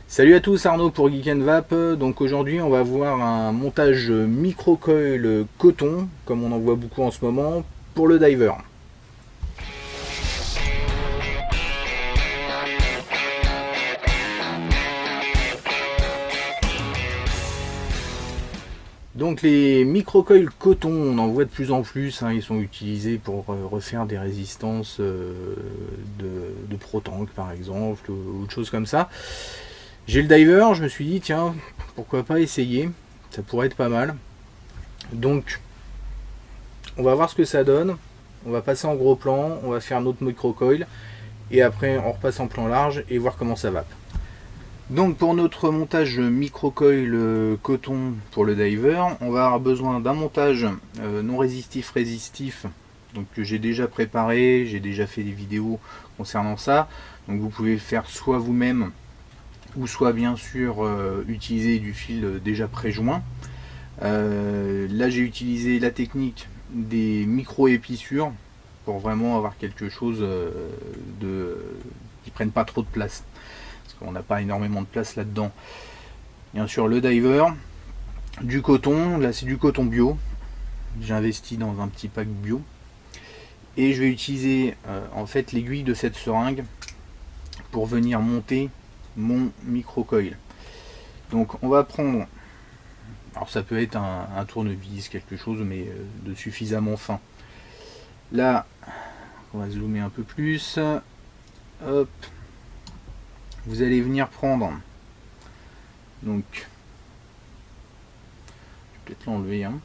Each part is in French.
Salut à tous, Arnaud pour Geek and Vap. Donc aujourd'hui on va voir un montage micro-coil coton, comme on en voit beaucoup en ce moment, pour le diver. Donc les micro-coils coton, on en voit de plus en plus, hein, ils sont utilisés pour refaire des résistances de Pro-Tank par exemple, ou de choses comme ça. J'ai le diver, je me suis dit tiens, pourquoi pas essayer, ça pourrait être pas mal. Donc on va voir ce que ça donne. On va passer en gros plan, on va faire notre micro-coil et après on repasse en plan large et voir comment ça va. Donc pour notre montage micro-coil coton pour le diver, on va avoir besoin d'un montage non résistif, donc que j'ai déjà préparé, j'ai déjà fait des vidéos concernant ça. Donc vous pouvez le faire soit vous-même ou soit bien sûr utiliser du fil déjà pré-joint. Là j'ai utilisé la technique des micro-épissures pour vraiment avoir quelque chose qui prenne pas trop de place. Parce qu'on n'a pas énormément de place là-dedans. Bien sûr le diver, du coton, là c'est du coton bio. J'ai investi dans un petit pack bio. Et je vais utiliser en fait l'aiguille de cette seringue pour venir monter mon micro-coil. Donc on va prendre, alors ça peut être un tournevis, quelque chose, mais de suffisamment fin. Là, on va zoomer un peu plus. Hop. Vous allez venir prendre. Donc, je vais peut-être l'enlever, hein.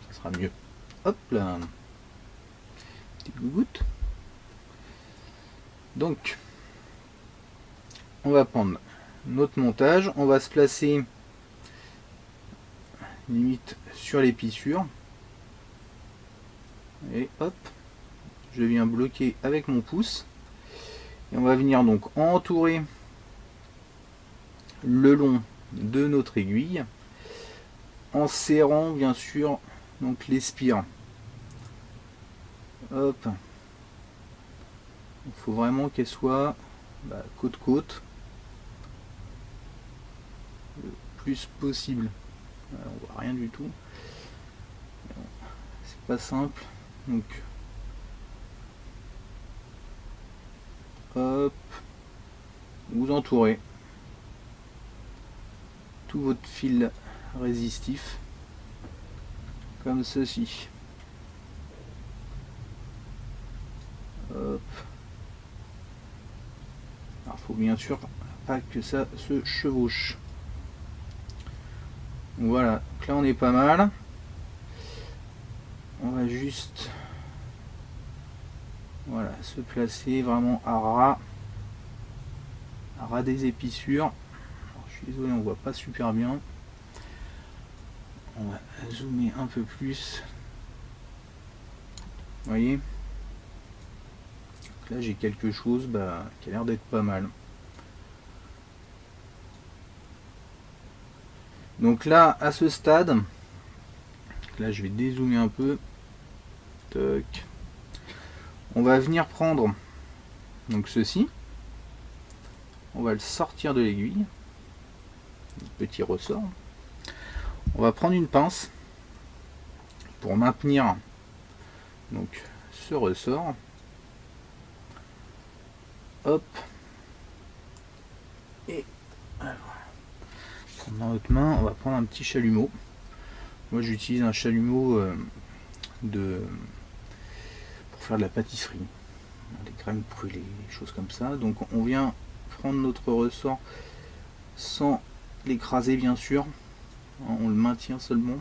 Ça sera mieux. Hop là. Petite goutte. Donc, on va prendre notre montage. On va se placer limite sur l'épissure. Et hop. Je viens bloquer avec mon pouce. Et on va venir donc entourer le long de notre aiguille en serrant bien sûr donc les spires. Hop. Il faut vraiment qu'elle soit côte-côte le plus possible. On voit rien du tout. C'est pas simple. Donc hop, vous entourez tout votre fil résistif comme ceci. Hop. Alors faut bien sûr pas que ça se chevauche. Donc voilà, donc là on est pas mal. On va juste voilà se placer vraiment à ras des épissures. Alors, je suis désolé, on voit pas super bien. On va zoomer un peu plus. Vous voyez, donc là j'ai quelque chose qui a l'air d'être pas mal. Donc là à ce stade, là je vais dézoomer un peu. Toc. On va venir prendre donc ceci. On va le sortir de l'aiguille. Petit ressort. On va prendre une pince pour maintenir donc ce ressort. Hop. Et dans notre main, on va prendre un petit chalumeau. Moi j'utilise un chalumeau pour faire de la pâtisserie, des crèmes brûlées, des choses comme ça. Donc on vient prendre notre ressort sans l'écraser bien sûr, on le maintient seulement.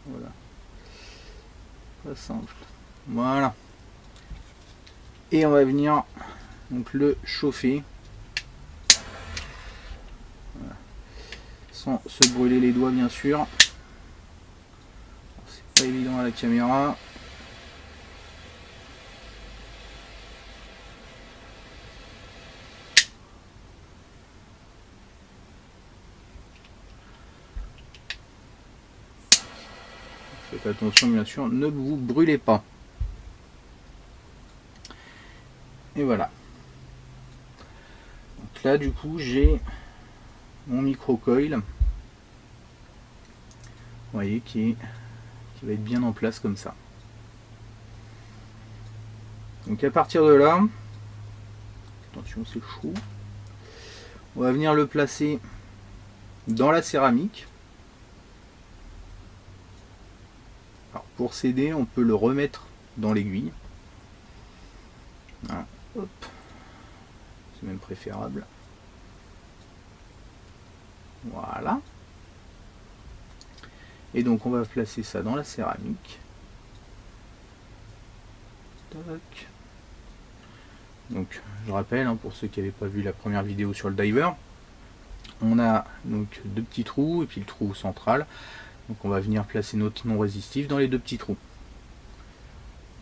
Voilà, pas simple. Voilà. Et on va venir donc le chauffer. Voilà. Sans se brûler les doigts bien sûr. C'est pas évident à la caméra. Faites attention bien sûr, ne vous brûlez pas. Et voilà. Donc là du coup j'ai mon micro-coil, vous voyez, qui va être bien en place comme ça. Donc à partir de là, attention c'est chaud, on va venir le placer dans la céramique. Alors pour s'aider, on peut le remettre dans l'aiguille. Voilà. Hop. C'est même préférable. Voilà. Et donc on va placer ça dans la céramique. Tac. Donc je rappelle, hein, pour ceux qui n'avaient pas vu la première vidéo sur le diver, on a donc deux petits trous et puis le trou central. Donc on va venir placer notre non résistif dans les deux petits trous.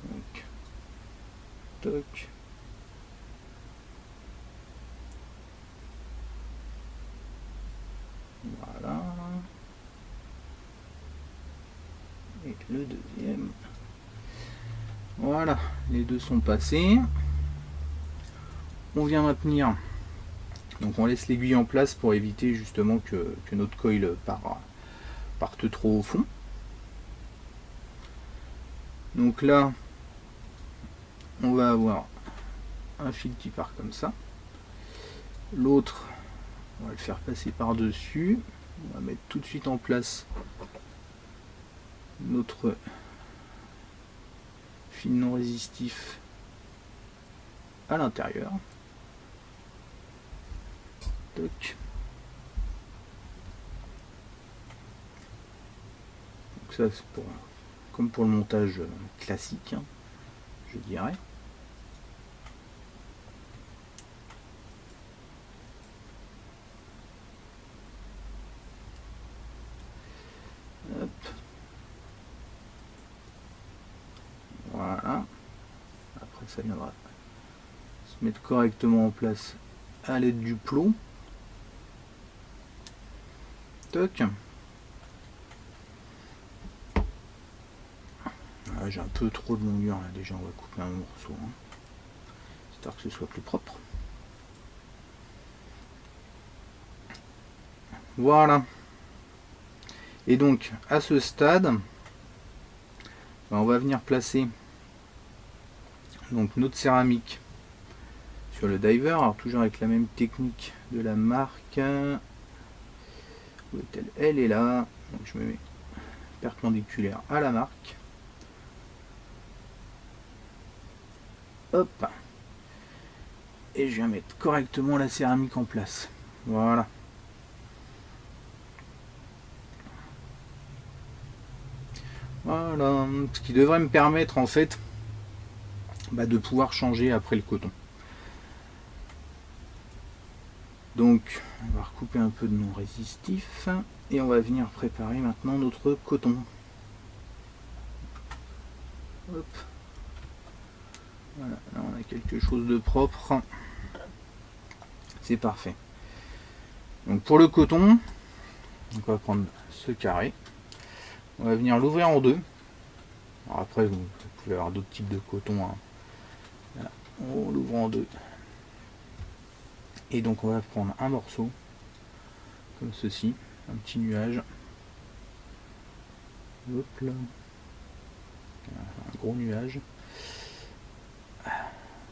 Donc, toc. Voilà. Et le deuxième. Voilà, les deux sont passés. On vient maintenir. Donc on laisse l'aiguille en place pour éviter justement que notre coil parte trop au fond. Donc là, on va avoir un fil qui part comme ça. L'autre, on va le faire passer par-dessus. On va mettre tout de suite en place notre fil non résistif à l'intérieur. Donc ça c'est comme pour le montage classique, hein, je dirais. Hop. Voilà. Après ça viendra se mettre correctement en place à l'aide du plomb. Toc. Ah, j'ai un peu trop de longueur là, déjà on va couper un morceau, hein, histoire que ce soit plus propre. Voilà. Et donc à ce stade, on va venir placer donc notre céramique sur le diver, alors toujours avec la même technique de la marque. Où est-elle? Elle est là. Donc je me mets perpendiculaire à la marque. Hop. Et je viens mettre correctement la céramique en place. Voilà. Voilà. Ce qui devrait me permettre en fait de pouvoir changer après le coton. Donc on va recouper un peu de non résistif et on va venir préparer maintenant notre coton. Hop. Voilà, là on a quelque chose de propre. C'est parfait. Donc pour le coton, on va prendre ce carré. On va venir l'ouvrir en deux. Alors après vous pouvez avoir d'autres types de coton, hein. Voilà. On l'ouvre en deux. Et donc on va prendre un morceau comme ceci, un petit nuage. Hop là. Un gros nuage.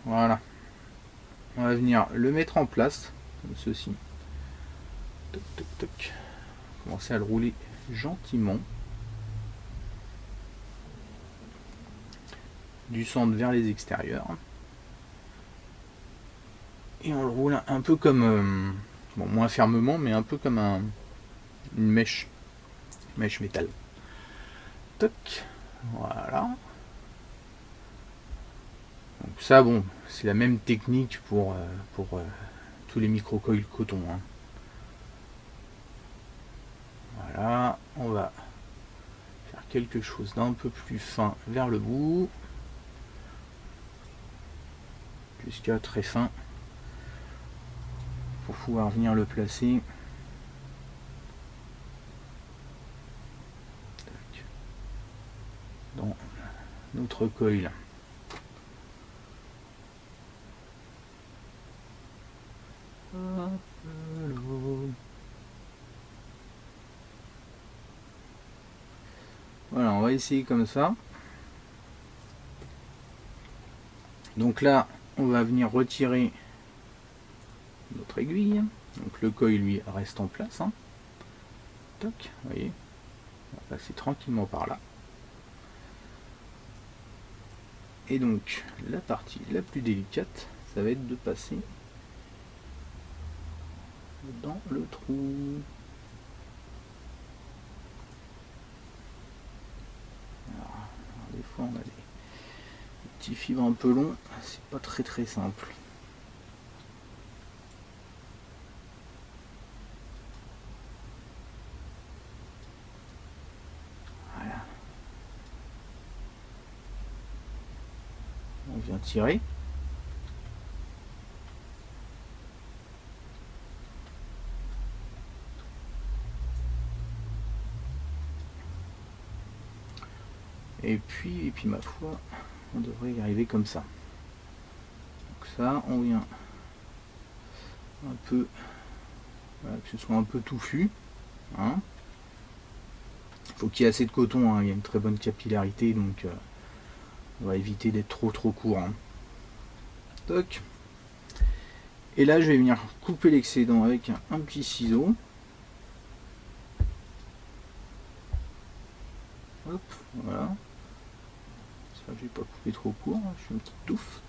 Voilà. On va venir le mettre en place comme ceci. Toc, toc, toc. Commencer à le rouler gentiment. Du centre vers les extérieurs. Et on le roule un peu comme, bon, moins fermement, mais un peu comme une mèche métal. Toc. Voilà. Donc ça, bon, c'est la même technique pour tous les micro-coils coton, hein. Voilà, on va faire quelque chose d'un peu plus fin vers le bout, jusqu'à très fin, pour pouvoir venir le placer dans notre coil. essayer comme ça. Donc là, on va venir retirer notre aiguille. Donc le coil lui reste en place. Hein. Toc, vous voyez. On va passer tranquillement par là. Et donc la partie la plus délicate, ça va être de passer dans le trou. Alors, des fois on a des petits fibres un peu longs, c'est pas très simple. Voilà. On vient tirer. Et puis ma foi, on devrait y arriver comme ça. Donc ça, on vient un peu, voilà, que ce soit un peu touffu. Hein. Il faut qu'il y ait assez de coton, hein. Il y a une très bonne capillarité, donc on va éviter d'être trop court. Hein. Toc. Et là, je vais venir couper l'excédent avec un petit ciseau. Hop, voilà. Je vais pas couper trop court, je suis une petite touffe.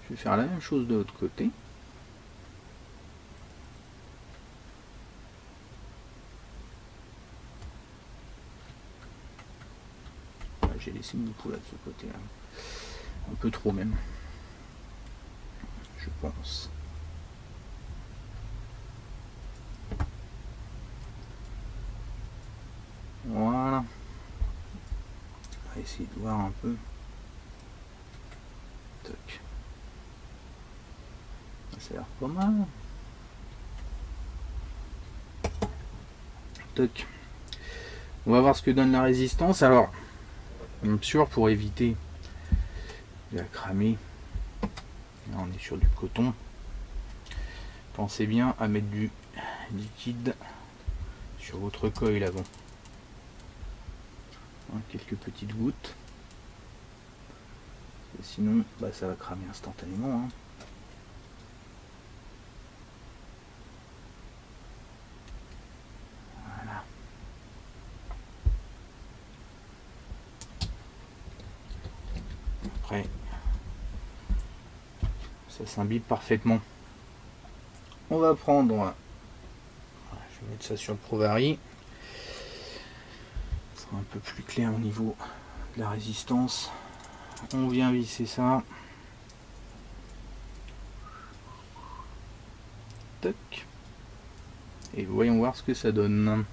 Je vais faire la même chose de l'autre côté. J'ai laissé beaucoup là de ce côté là. Un peu trop même. Je pense. Voilà. On va essayer de voir un peu. Toc. Ça a l'air pas mal. Toc. On va voir ce que donne la résistance. Alors, bien sûr, pour éviter de la cramer, là on est sur du coton. Pensez bien à mettre du liquide sur votre coil avant. Hein, quelques petites gouttes. Sinon, bah, ça va cramer instantanément. Hein. Voilà. Après, ça s'imbibe parfaitement. On va prendre, je vais mettre ça sur le Pro-Vari. Ce sera un peu plus clair au niveau de la résistance. On vient visser ça. Toc. Et voyons voir ce que ça donne.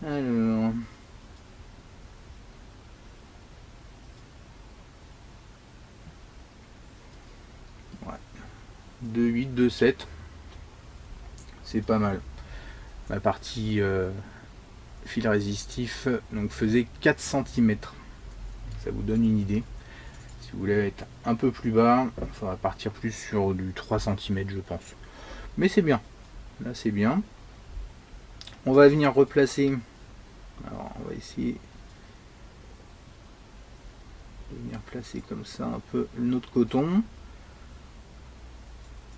Alors. Ouais. 2,8, 2,7. C'est pas mal. La partie fil résistif donc faisait 4 cm. Ça vous donne une idée. Si vous voulez être un peu plus bas, il faudra partir plus sur du 3 cm je pense. Mais c'est bien. Là c'est bien. On va venir replacer. Alors on va essayer de venir placer comme ça un peu notre coton.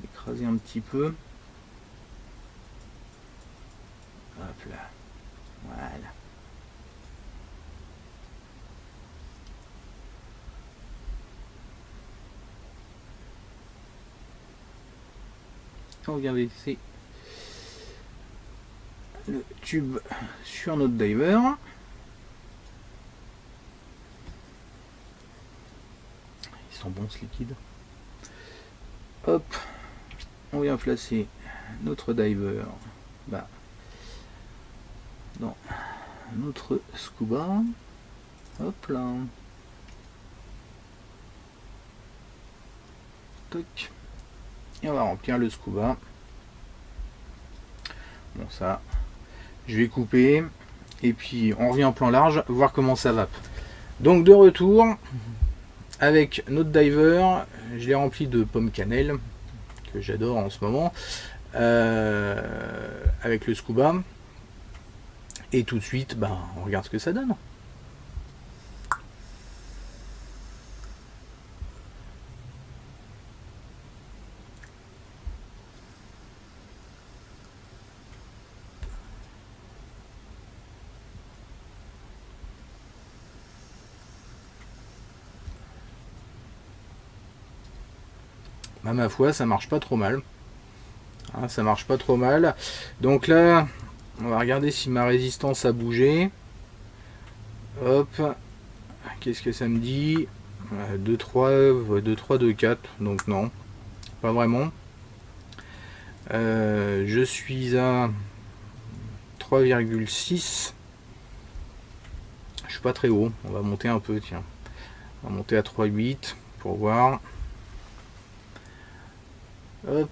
Écraser un petit peu. Hop là. Voilà. On vient baisser le tube sur notre diver. Ils sont bons ce liquide. Hop, on vient placer notre diver bah, dans notre scuba. Hop là. Toc. Et on va remplir le scuba. Bon ça, je vais couper et puis on revient en plan large, voir comment ça va. Donc de retour avec notre diver, je l'ai rempli de pommes cannelle que j'adore en ce moment, avec le scuba. Et tout de suite, ben, on regarde ce que ça donne. Bah, ma foi, ça marche pas trop mal. Hein, ça marche pas trop mal. Donc là, on va regarder si ma résistance a bougé. Hop. Qu'est-ce que ça me dit? 2, 3, 2, 3, 2, 4. Donc non, pas vraiment. Je suis à 3,6. Je suis pas très haut. On va monter un peu, tiens. On va monter à 3,8 pour voir. Hop.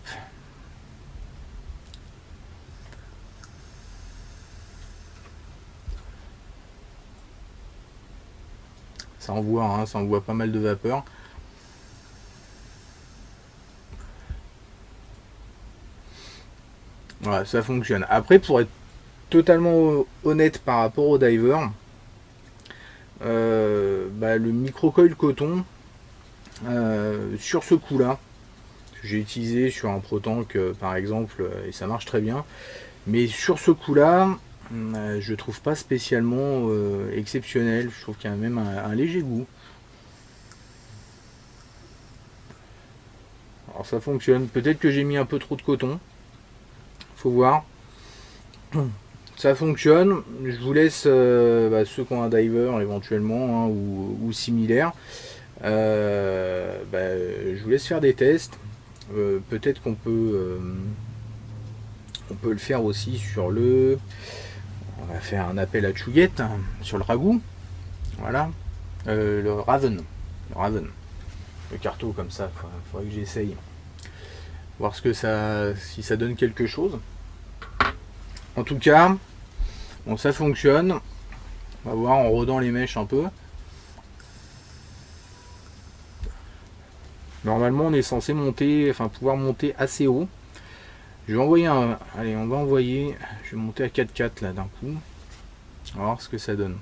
Ça envoie, hein, ça envoie pas mal de vapeur. Voilà, ça fonctionne. Après, pour être totalement honnête par rapport au diver, bah, le microcoil coton, sur ce coup-là, j'ai utilisé sur un ProTank par exemple, et ça marche très bien. Mais sur ce coup-là, je trouve pas spécialement exceptionnel. Je trouve qu'il y a même un léger goût. Alors ça fonctionne. Peut-être que j'ai mis un peu trop de coton. Faut voir. Ça fonctionne. Je vous laisse bah, ceux qui ont un diver éventuellement, hein, ou similaire. Bah, je vous laisse faire des tests. Peut-être qu'on peut, on peut le faire aussi sur le. On va faire un appel à Chouguette, hein, sur le ragoût. Voilà. Le Raven. Le Raven. Le carto comme ça. Il faudrait que j'essaye. Voir ce que ça, si ça donne quelque chose. En tout cas, bon, ça fonctionne. On va voir en rodant les mèches un peu. Normalement, on est censé monter, enfin pouvoir monter assez haut. Je vais envoyer un. Allez, on va envoyer. Je vais monter à 4,4 là d'un coup. On va voir ce que ça donne.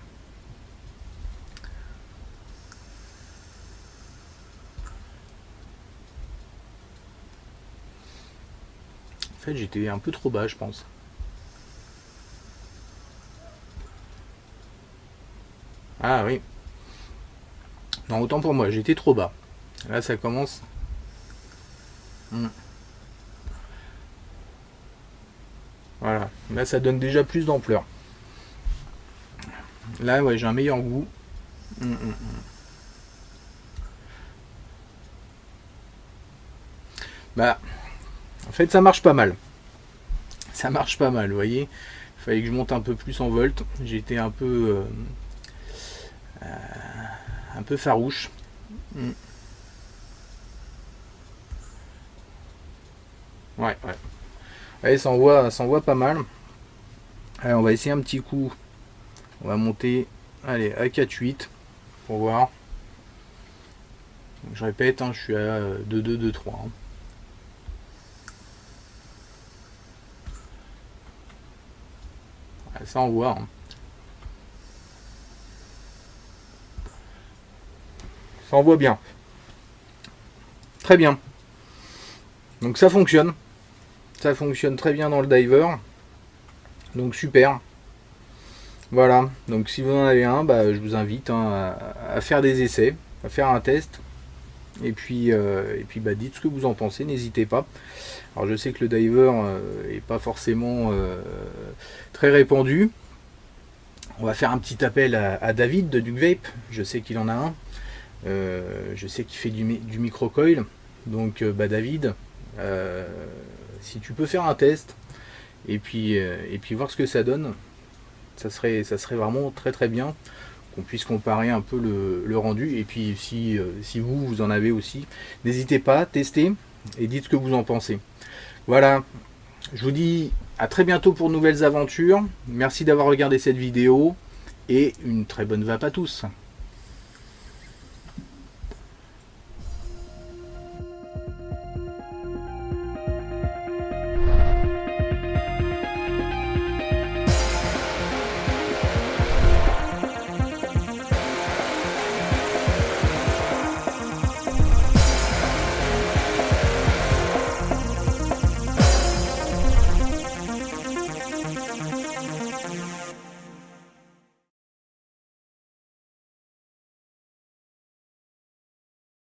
En fait, j'étais un peu trop bas, je pense. Ah oui. Non, autant pour moi, j'étais trop bas. Là, ça commence. Voilà. Là, ça donne déjà plus d'ampleur. Là, ouais, j'ai un meilleur goût. Bah, en fait, ça marche pas mal. Ça marche pas mal, vous voyez. Il fallait que je monte un peu plus en volt. J'étais un peu farouche. Ouais, ouais. Allez, ça envoie pas mal. Allez, on va essayer un petit coup. On va monter, allez, à 4,8 pour voir. Donc, je répète, hein, je suis à 2,2, 2,3. Hein. Ça envoie. Hein. Ça envoie bien. Très bien. Donc ça fonctionne. Ça fonctionne très bien dans le diver. Donc super. Voilà. Donc si vous en avez un, bah, je vous invite, hein, à faire des essais, à faire un test. Et puis bah, dites ce que vous en pensez, n'hésitez pas. Alors je sais que le diver est pas forcément très répandu. On va faire un petit appel à David de Duke Vape. Je sais qu'il en a un. Je sais qu'il fait du microcoil. Donc bah, David, si tu peux faire un test et puis voir ce que ça donne, ça serait vraiment très très bien qu'on puisse comparer un peu le rendu. Et puis si vous en avez aussi, n'hésitez pas, testez et dites ce que vous en pensez. Voilà, je vous dis à très bientôt pour de nouvelles aventures. Merci d'avoir regardé cette vidéo et une très bonne vape à tous.